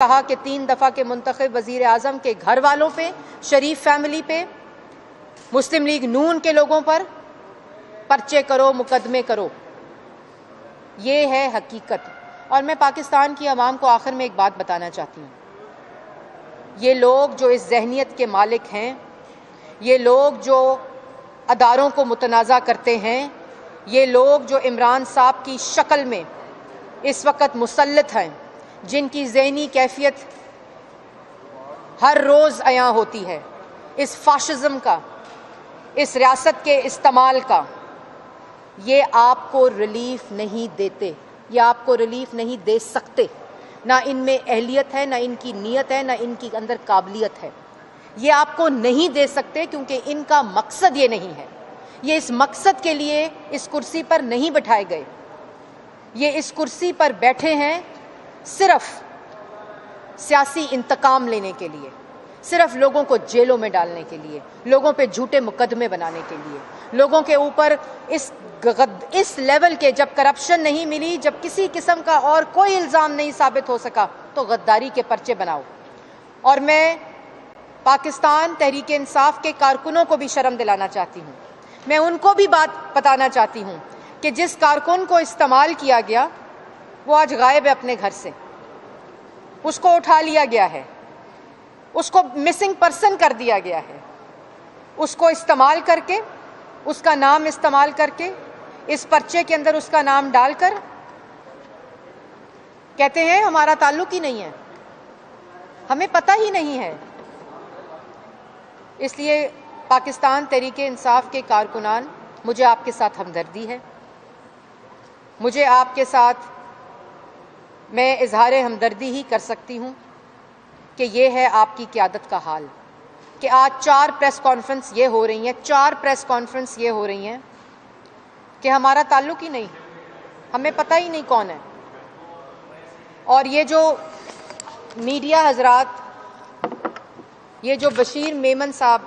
کہا کہ 3 دفعہ کے منتخب وزیر اعظم کے گھر والوں پہ، شریف فیملی پہ، مسلم لیگ نون کے لوگوں پر پرچے کرو، مقدمے کرو۔ یہ ہے حقیقت۔ اور میں پاکستان کی عوام کو آخر میں ایک بات بتانا چاہتی ہوں، یہ لوگ جو اس ذہنیت کے مالک ہیں، یہ لوگ جو اداروں کو متنازع کرتے ہیں، یہ لوگ جو عمران صاحب کی شکل میں اس وقت مسلط ہیں، جن کی ذہنی کیفیت ہر روز عیاں ہوتی ہے، اس فاشزم کا، اس ریاست کے استعمال کا، یہ آپ کو ریلیف نہیں دیتے، یہ آپ کو ریلیف نہیں دے سکتے۔ نہ ان میں اہلیت ہے، نہ ان کی نیت ہے، نہ ان کی اندر قابلیت ہے۔ یہ آپ کو نہیں دے سکتے کیونکہ ان کا مقصد یہ نہیں ہے۔ یہ اس مقصد کے لیے اس کرسی پر نہیں بٹھائے گئے۔ یہ اس کرسی پر بیٹھے ہیں صرف سیاسی انتقام لینے کے لیے، صرف لوگوں کو جیلوں میں ڈالنے کے لیے، لوگوں پہ جھوٹے مقدمے بنانے کے لیے، لوگوں کے اوپر اس لیول کے جب کرپشن نہیں ملی، جب کسی قسم کا اور کوئی الزام نہیں ثابت ہو سکا تو غداری کے پرچے بناؤ۔ اور میں پاکستان تحریک انصاف کے کارکنوں کو بھی شرم دلانا چاہتی ہوں، میں ان کو بھی بات بتانا چاہتی ہوں کہ جس کارکن کو استعمال کیا گیا وہ آج غائب ہے اپنے گھر سے، اس کو اٹھا لیا گیا ہے، اس کو مسنگ پرسن کر دیا گیا ہے، اس کو استعمال کر کے، اس کا نام استعمال کر کے، اس پرچے کے اندر اس کا نام ڈال کر کہتے ہیں ہمارا تعلق ہی نہیں ہے، ہمیں پتہ ہی نہیں ہے۔ اس لیے پاکستان تحریک انصاف کے کارکنان، مجھے آپ کے ساتھ ہمدردی ہے، مجھے آپ کے ساتھ میں اظہار ہمدردی ہی کر سکتی ہوں کہ یہ ہے آپ کی قیادت کا حال، کہ آج 4 پریس کانفرنس یہ ہو رہی ہیں، 4 پریس کانفرنس یہ ہو رہی ہیں کہ ہمارا تعلق ہی نہیں، ہمیں پتہ ہی نہیں کون ہے۔ اور یہ جو میڈیا حضرات، یہ جو بشیر میمن صاحب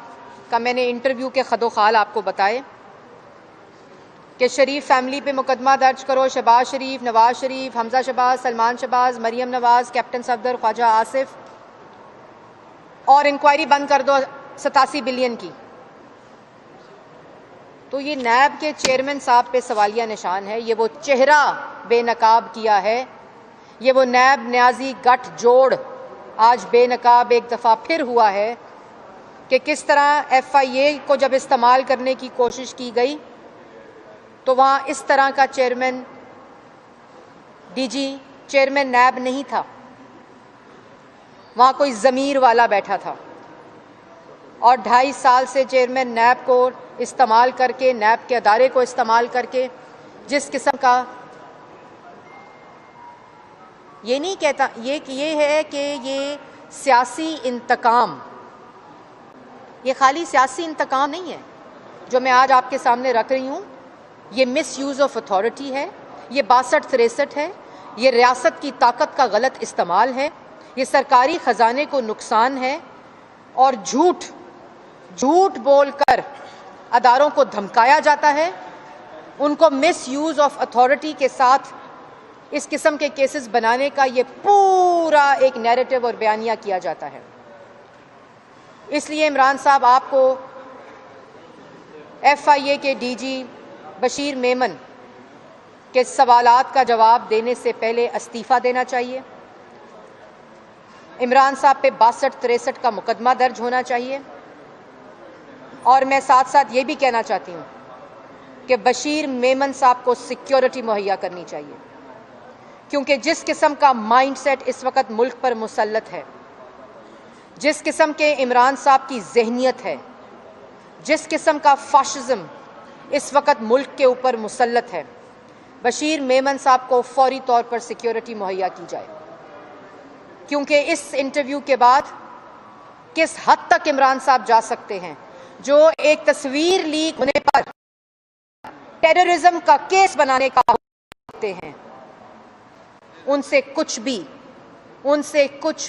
کا میں نے انٹرویو کے خد و خال آپ کو بتائے کہ شریف فیملی پہ مقدمہ درج کرو، شہباز شریف، نواز شریف، حمزہ شہباز، سلمان شہباز، مریم نواز، کیپٹن صفدر، خواجہ آصف، اور انکوائری بند کر دو 87 بلین کی، تو یہ نیب کے چیئرمین صاحب پہ سوالیہ نشان ہے۔ یہ وہ چہرہ بے نقاب کیا ہے، یہ وہ نیب نیازی گٹھ جوڑ آج بے نقاب ایک دفعہ پھر ہوا ہے کہ کس طرح ایف آئی اے کو جب استعمال کرنے کی کوشش کی گئی تو وہاں اس طرح کا chairman, D G chairman NAB نہیں تھا، وہاں کوئی ضمیر والا بیٹھا تھا، اور 2.5 سال سے چیئرمین نیب کو استعمال کر کے، نیب کے ادارے کو استعمال کر کے جس قسم کا، یہ نہیں کہتا، یہ ہے کہ یہ سیاسی انتقام، یہ خالی سیاسی انتقام نہیں ہے جو میں آج آپ کے سامنے رکھ رہی ہوں، یہ مس یوز آف اتھارٹی ہے، یہ 62-63 ہے، یہ ریاست کی طاقت کا غلط استعمال ہے، یہ سرکاری خزانے کو نقصان ہے، اور جھوٹ بول کر اداروں کو دھمکایا جاتا ہے، ان کو مس یوز آف اتھارٹی کے ساتھ اس قسم کے کیسز بنانے کا یہ پورا ایک نیریٹو اور بیانیہ کیا جاتا ہے۔ اس لیے عمران صاحب آپ کو ایف آئی اے کے ڈی جی بشیر میمن کے سوالات کا جواب دینے سے پہلے استعفیٰ دینا چاہیے، عمران صاحب پہ 62-63 کا مقدمہ درج ہونا چاہیے، اور میں ساتھ ساتھ یہ بھی کہنا چاہتی ہوں کہ بشیر میمن صاحب کو سیکیورٹی مہیا کرنی چاہیے، کیونکہ جس قسم کا مائنڈ سیٹ اس وقت ملک پر مسلط ہے، جس قسم کے عمران صاحب کی ذہنیت ہے، جس قسم کا فاشزم اس وقت ملک کے اوپر مسلط ہے، بشیر میمن صاحب کو فوری طور پر سیکیورٹی مہیا کی جائے، کیونکہ اس انٹرویو کے بعد کس حد تک عمران صاحب جا سکتے ہیں، جو ایک تصویر لیک ہونے پر ٹیررزم کا کیس بنانے کا ہوتے ہیں، ان سے کچھ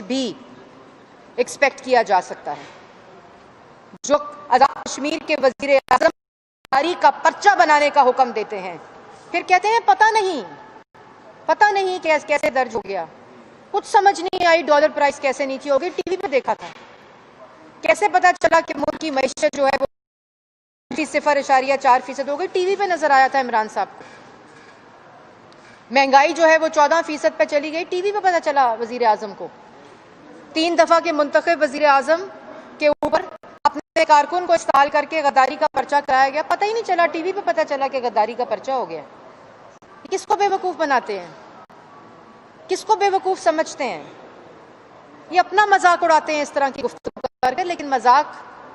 بھی ایکسپیکٹ کیا جا سکتا ہے۔ جو آزاد کشمیر کے وزیر اعظم تاریخ کا پرچہ بنانے کا حکم دیتے ہیں، پھر کہتے ہیں پتہ نہیں کیسے درج ہو گیا۔ کچھ سمجھ نہیں آئی ڈالر پرائس کیسے نیچے ہو گئی، ٹی وی پہ دیکھا تھا. کیسے پتا چلا کہ ملک کی معیشت جو ہے وہ 0.4% ہو گئی؟ ٹی وی پہ نظر آیا تھا عمران صاحب کو. مہنگائی جو ہے وہ 14% پہ چلی گئی، ٹی وی پہ پتا چلا وزیر اعظم کو. 3 دفعہ کے منتخب وزیر اعظم کے اوپر اپنے کارکن کو استعمال کر کے غداری کا پرچہ کرایا گیا، پتہ ہی نہیں چلا، ٹی وی پہ پتا چلا کہ غداری کا پرچہ ہو گیا. کس کو بے وقوف بناتے ہیں؟ کس کو بے وقوف سمجھتے ہیں؟ یہ اپنا مذاق اڑاتے ہیں اس طرح کی گفتگو کر کے، لیکن مذاق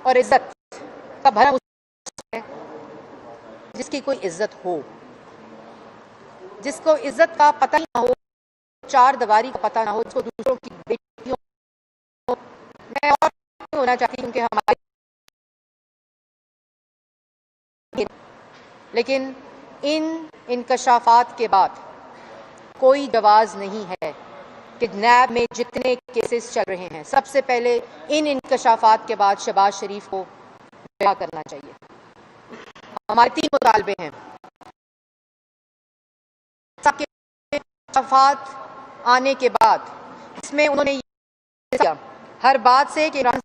اور عزت کا بھرم اس ہے جس کی کوئی عزت ہو، جس کو عزت کا پتہ ہی نہ ہو، چار دیواری کا پتہ نہ ہو، جس کو دوسروں کی بیٹیوں. میں اور نہیں ہونا چاہتی کیونکہ ہماری، لیکن ان انکشافات کے بعد کوئی جواز نہیں ہے کہ نیب میں جتنے کیسز چل رہے ہیں، سب سے پہلے ان انکشافات کے بعد شہباز شریف کو رہا کرنا چاہیے. ہمارے 3 مطالبے ہیں. انکشافات آنے کے بعد اس میں انہوں نے یہ کیا ہر بات سے کہ عمران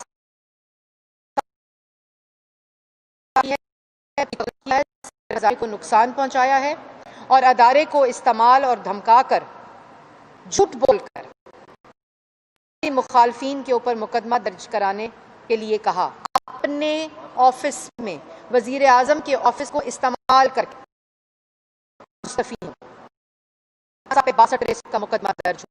صاحب کو نقصان پہنچایا ہے اور ادارے کو استعمال اور دھمکا کر، جھوٹ بول کر مخالفین کے اوپر مقدمہ درج کرانے کے لیے کہا. اپنے آفس میں وزیر اعظم کے آفس کو استعمال کر کے مستفید 62 کا مقدمہ درج